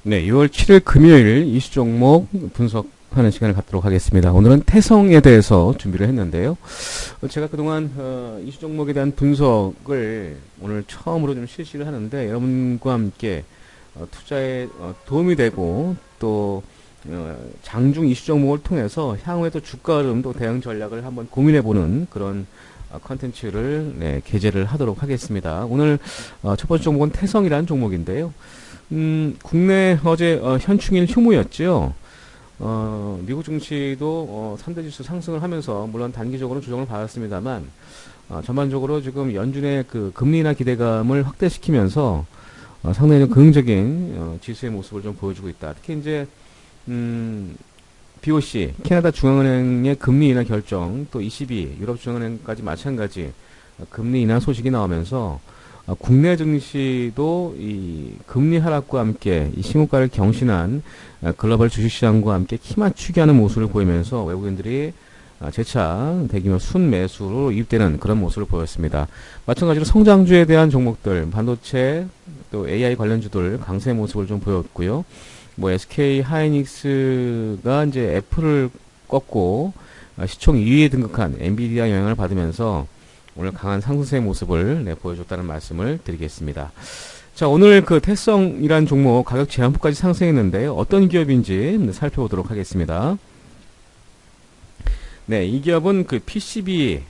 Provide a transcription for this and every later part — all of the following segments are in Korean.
네, 6월 7일 금요일 이슈 종목 분석하는 시간을 갖도록 하겠습니다. 오늘은 태성에 대해서 준비를 했는데요. 제가 그동안 이슈 종목에 대한 분석을 오늘 처음으로 좀 실시를 하는데 여러분과 함께 투자에 도움이 되고 또 장중 이슈 종목을 통해서 향후에 또 주가 흐름 또 대응 전략을 한번 고민해보는 그런 컨텐츠를 게재를 하도록 하겠습니다. 오늘 첫 번째 종목은 태성이라는 종목인데요. 국내 어제 현충일 휴무였죠. 미국 증시도 3대 지수 상승을 하면서 물론 단기적으로 조정을 받았습니다만 전반적으로 지금 연준의 그 금리 인하 기대감을 확대시키면서 상당히 좀 긍정적인 지수의 모습을 좀 보여주고 있다. 특히 이제 BOC 캐나다 중앙은행의 금리 인하 결정, 또 ECB 유럽 중앙은행까지 마찬가지 금리 인하 소식이 나오면서 국내 증시도 이 금리 하락과 함께 이 신고가를 경신한 글로벌 주식시장과 함께 키 맞추기 하는 모습을 보이면서 외국인들이 재차 대규모 순매수로 이입되는 그런 모습을 보였습니다. 마찬가지로 성장주에 대한 종목들, 반도체 또 AI 관련주들 강세 모습을 좀 보였고요. 뭐 SK 하이닉스가 이제 애플을 꺾고 시총 2위에 등극한 엔비디아 영향을 받으면서 오늘 강한 상승세의 모습을 보여줬다는 말씀을 드리겠습니다. 자, 오늘 그 태성이란 종목 가격 제한폭까지 상승했는데요. 어떤 기업인지 살펴보도록 하겠습니다. 네, 이 기업은 그 PCB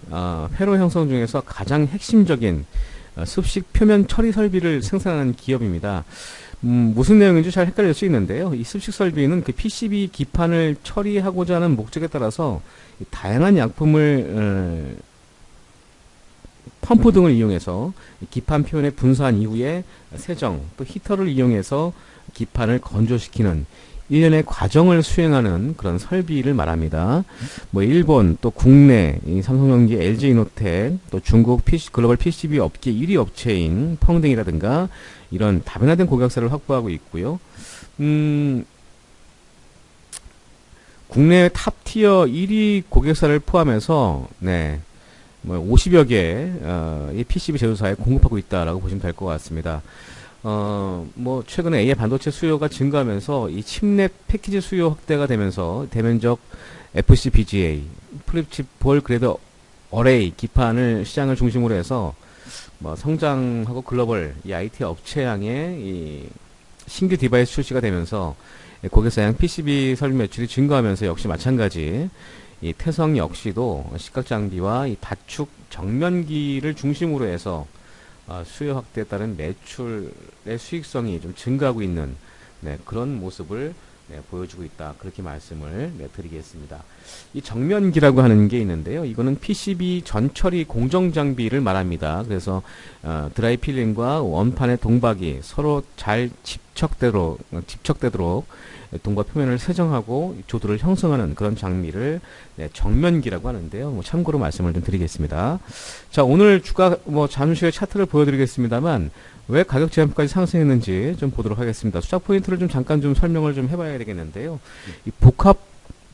회로 형성 중에서 가장 핵심적인 습식 표면 처리 설비를 생산하는 기업입니다. 무슨 내용인지 잘 헷갈릴 수 있는데요. 이 습식 설비는 그 PCB 기판을 처리하고자 하는 목적에 따라서 다양한 약품을 펌프 등을 이용해서 기판 표면에 분사한 이후에 세정, 또 히터를 이용해서 기판을 건조시키는 일련의 과정을 수행하는 그런 설비를 말합니다. 뭐 일본, 또 국내 이 삼성전기, LG이노텍, 또 중국 글로벌 PCB 업계 1위 업체인 펑등이라든가 이런 다변화된 고객사를 확보하고 있고요. 국내 탑티어 1위 고객사를 포함해서 뭐 50여 개 이 PCB 제조사에 공급하고 있다라고 보시면 될 것 같습니다. 뭐 최근에 AI 반도체 수요가 증가하면서 이 칩넷 패키지 수요 확대가 되면서 대면적 FCBGA, 플립칩 볼 그레이드 어레이 기판을 시장을 중심으로 해서 뭐 성장하고 글로벌 이 IT 업체향의 이 신규 디바이스 출시가 되면서 고객사양 PCB 설비 매출이 증가하면서 역시 마찬가지 이 태성 역시도 시각 장비와 이 다축 정면기를 중심으로 해서 수요 확대에 따른 매출의 수익성이 좀 증가하고 있는 그런 모습을 보여주고 있다. 그렇게 말씀을 드리겠습니다. 이 정면기라고 하는 게 있는데요. 이거는 PCB 전처리 공정 장비를 말합니다. 그래서 드라이 필링과 원판의 동박이 서로 잘 집착되도록 동박 표면을 세정하고 조도를 형성하는 그런 장비를 정면기라고 하는데요. 뭐 참고로 말씀을 좀 드리겠습니다. 자, 오늘 주가 뭐 잠시 후에 차트를 보여드리겠습니다만 왜 가격 제한까지 상승했는지 좀 보도록 하겠습니다. 수작 포인트를 좀 잠깐 좀 설명을 좀 해봐야 되겠는데요. 이 복합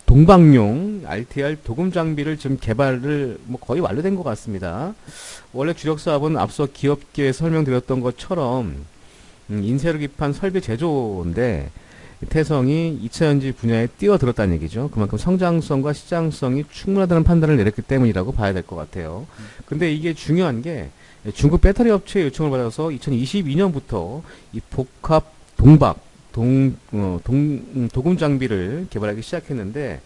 동방용 RTR 도금 장비를 지금 개발을 뭐 거의 완료된 것 같습니다. 원래 주력 사업은 앞서 기업계에 설명드렸던 것처럼 인쇄로 기판 설비 제조인데 태성이 2차전지 분야에 뛰어들었다는 얘기죠. 그만큼 성장성과 시장성이 충분하다는 판단을 내렸기 때문이라고 봐야 될 것 같아요. 근데 이게 중요한 게 중국 배터리 업체의 요청을 받아서 2022년부터 이 복합 도금 장비를 개발하기 시작했는데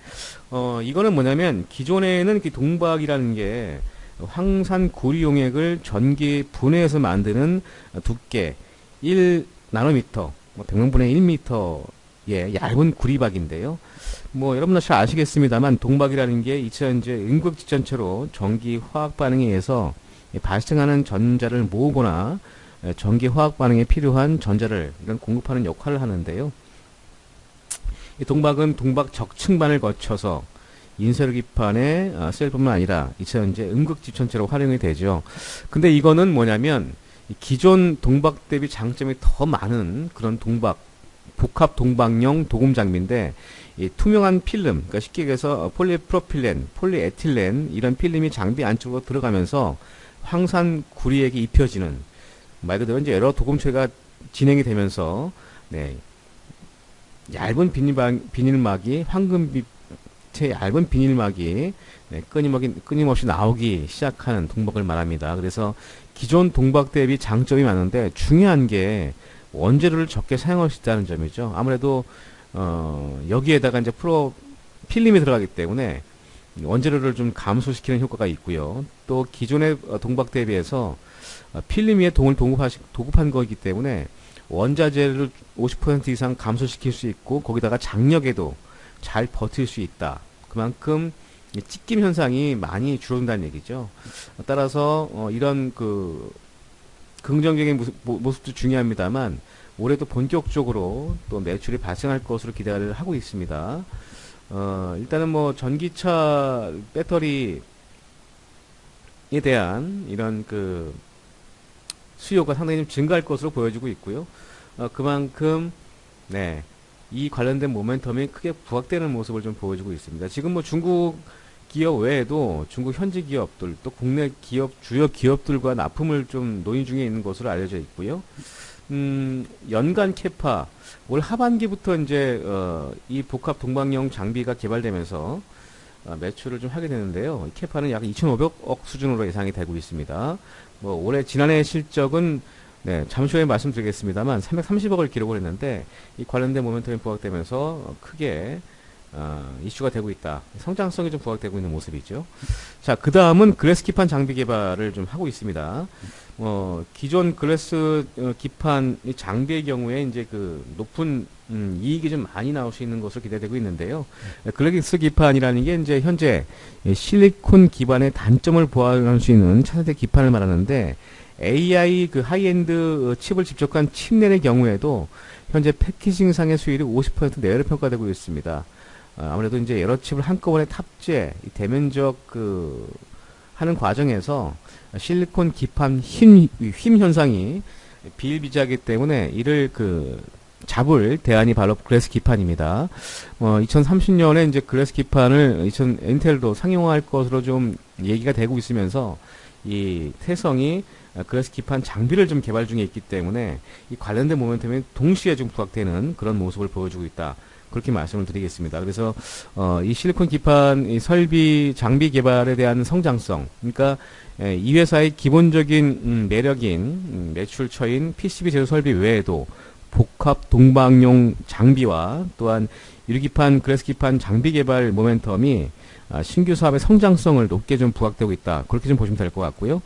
이거는 뭐냐면 기존에는 동박이라는 게 황산 구리 용액을 전기 분해해서 만드는 두께 1나노미터, 뭐 100만분의 1미터 예, 얇은 구리박인데요. 뭐 여러분들 잘 아시겠습니다만 동박이라는 게 2차전지 음극지전체로 전기 화학 반응에 의해서 발생하는 전자를 모으거나 전기 화학 반응에 필요한 전자를 이런 공급하는 역할을 하는데요. 이 동박은 동박 적층반을 거쳐서 인쇄로 기판에 쓰일 뿐만 아니라 2차전지 음극지전체로 활용이 되죠. 근데 이거는 뭐냐면 기존 동박 대비 장점이 더 많은 그런 복합 동박용 도금 장비인데 이 투명한 필름, 그러니까 쉽게 얘기해서 폴리프로필렌, 폴리에틸렌 이런 필름이 장비 안쪽으로 들어가면서 황산 구리액이 입혀지는 말 그대로 이제 여러 도금 처리가 진행이 되면서 얇은 비닐막이 황금빛의 얇은 비닐막이 네, 끊임없이 나오기 시작하는 동박을 말합니다. 그래서 기존 동박 대비 장점이 많은데 중요한 게 원재료를 적게 사용할 수 있다는 점이죠. 아무래도 여기에다가 이제 필름이 들어가기 때문에 원재료를 좀 감소시키는 효과가 있고요. 또 기존의 동박 대비해서 필름 위에 동을 도급한 거기 때문에 원자재를 50% 이상 감소시킬 수 있고 거기다가 장력에도 잘 버틸 수 있다. 그만큼 찢김 현상이 많이 줄어든다는 얘기죠. 따라서 이런 긍정적인 모습도 중요합니다만 올해도 본격적으로 또 매출이 발생할 것으로 기대를 하고 있습니다. 일단은 뭐 전기차 배터리에 대한 이런 수요가 상당히 좀 증가할 것으로 보여지고 있고요. 그만큼 네, 이 관련된 모멘텀이 크게 부각되는 모습을 좀 보여주고 있습니다. 지금 뭐 중국 기업 외에도 중국 현지 기업들 또 국내 주요 기업들과 납품을 좀 논의 중에 있는 것으로 알려져 있고요. 연간 캐파 올 하반기부터 이제 이 복합 동방용 장비가 개발되면서 매출을 좀 하게 되는데요. 이 캐파는 약 2,500억 수준으로 예상이 되고 있습니다. 뭐 올해 지난해 실적은 네, 잠시 후에 말씀드리겠습니다만 330억을 기록을 했는데 이 관련된 모멘텀이 부각되면서 크게 이슈가 되고 있다. 성장성이 좀 부각되고 있는 모습이죠. 자, 그 다음은 글래스 기판 장비 개발을 좀 하고 있습니다. 기존 글래스 기판 장비의 경우에 이제 높은 이익이 좀 많이 나올 수 있는 것으로 기대되고 있는데요. 글래스 기판이라는 게 이제 현재 실리콘 기반의 단점을 보완할 수 있는 차세대 기판을 말하는데 AI 하이엔드 칩을 집적한 칩넷의 경우에도 현재 패키징상의 수율이 50% 내외로 평가되고 있습니다. 아무래도 이제 여러 칩을 한꺼번에 탑재, 대면적 하는 과정에서 실리콘 기판 힘 현상이 비일비재하기 때문에 이를 잡을 대안이 바로 글래스 기판입니다. 2030년에 이제 글래스 기판을 인텔도 상용화할 것으로 좀 얘기가 되고 있으면서 이 태성이 글래스 기판 장비를 좀 개발 중에 있기 때문에 이 관련된 모멘텀이 동시에 좀 부각되는 그런 모습을 보여주고 있다. 그렇게 말씀을 드리겠습니다. 그래서 이 실리콘 기판 이 설비 장비 개발에 대한 성장성, 그러니까 이 회사의 기본적인 매력인 매출처인 PCB 제조 설비 외에도 복합 동방용 장비와 또한 유리기판, 글래스 기판 장비 개발 모멘텀이 신규 사업의 성장성을 높게 좀 부각되고 있다. 그렇게 좀 보시면 될 것 같고요.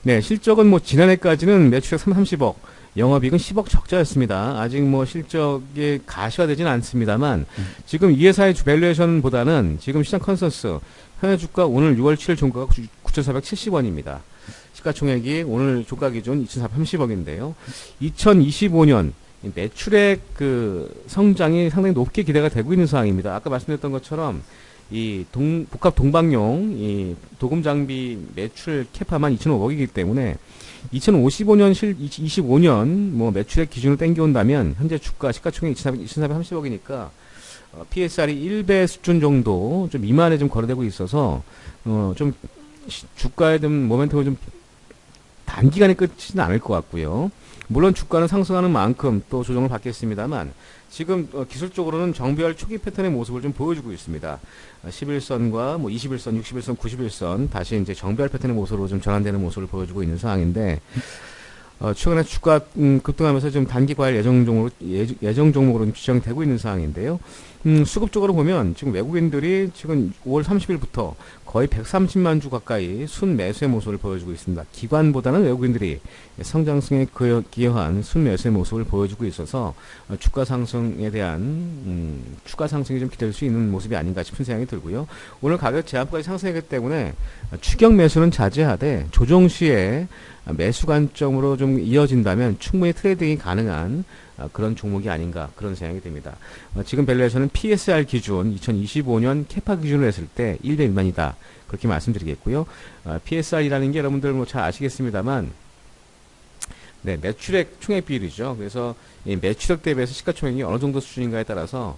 네, 실적은 뭐 지난해까지는 매출액 330억, 영업이익은 10억 적자였습니다. 아직 뭐 실적이 가시화되지는 않습니다만 지금 이 회사의 밸류에이션보다는 지금 시장 컨센서스 현재 주가 오늘 6월 7일 종가가 9,470원입니다. 시가총액이 오늘 주가 기준 2,430억인데요. 2025년 매출액 성장이 상당히 높게 기대가 되고 있는 상황입니다. 아까 말씀드렸던 것처럼 이 복합 동방용 이 도금 장비 매출 캐파만 2,500억이기 때문에 2025년 뭐 매출액 기준으로 땡겨온다면 현재 주가 시가총액 2,430억이니까 PSR이 1배 수준 정도 좀 미만에 좀 거래되고 있어서 좀 주가에 좀 모멘텀을 좀 단기간에 끝지는 않을 것 같고요. 물론 주가는 상승하는 만큼 또 조정을 받겠습니다만 지금 기술적으로는 정배열 초기 패턴의 모습을 좀 보여주고 있습니다. 11선과 뭐 21선, 61선, 91선 다시 이제 정배열 패턴의 모습으로 좀 전환되는 모습을 보여주고 있는 상황인데 최근에 주가 급등하면서 좀 단기 과열 예정 종목으로 지정되고 있는 상황인데요. 수급적으로 보면 지금 외국인들이 지금 5월 30일부터 거의 130만 주 가까이 순매수의 모습을 보여주고 있습니다. 기관보다는 외국인들이 성장성에 기여한 순매수의 모습을 보여주고 있어서 주가 상승에 대한 추가 상승이 좀 기대될 수 있는 모습이 아닌가 싶은 생각이 들고요. 오늘 가격 제한까지 상승했기 때문에 추격 매수는 자제하되 조정 시에 매수 관점으로 좀 이어진다면 충분히 트레이딩이 가능한 그런 종목이 아닌가 그런 생각이 듭니다. 지금 밸류에서는 PSR 기준 2025년 캐파 기준으로 했을 때 1배 미만이다. 그렇게 말씀드리겠고요. PSR이라는 게 여러분들 뭐 잘 아시겠습니다만 네, 매출액 총액 비율이죠. 그래서 이 매출액 대비해서 시가총액이 어느 정도 수준인가에 따라서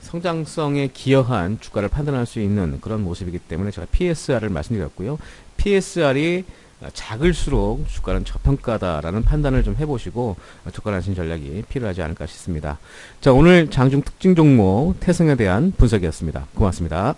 성장성에 기여한 주가를 판단할 수 있는 그런 모습이기 때문에 제가 PSR을 말씀드렸고요. PSR이 작을수록 주가는 저평가다라는 판단을 좀 해보시고 접근하신 전략이 필요하지 않을까 싶습니다. 자, 오늘 장중 특징 종목 태성에 대한 분석이었습니다. 고맙습니다.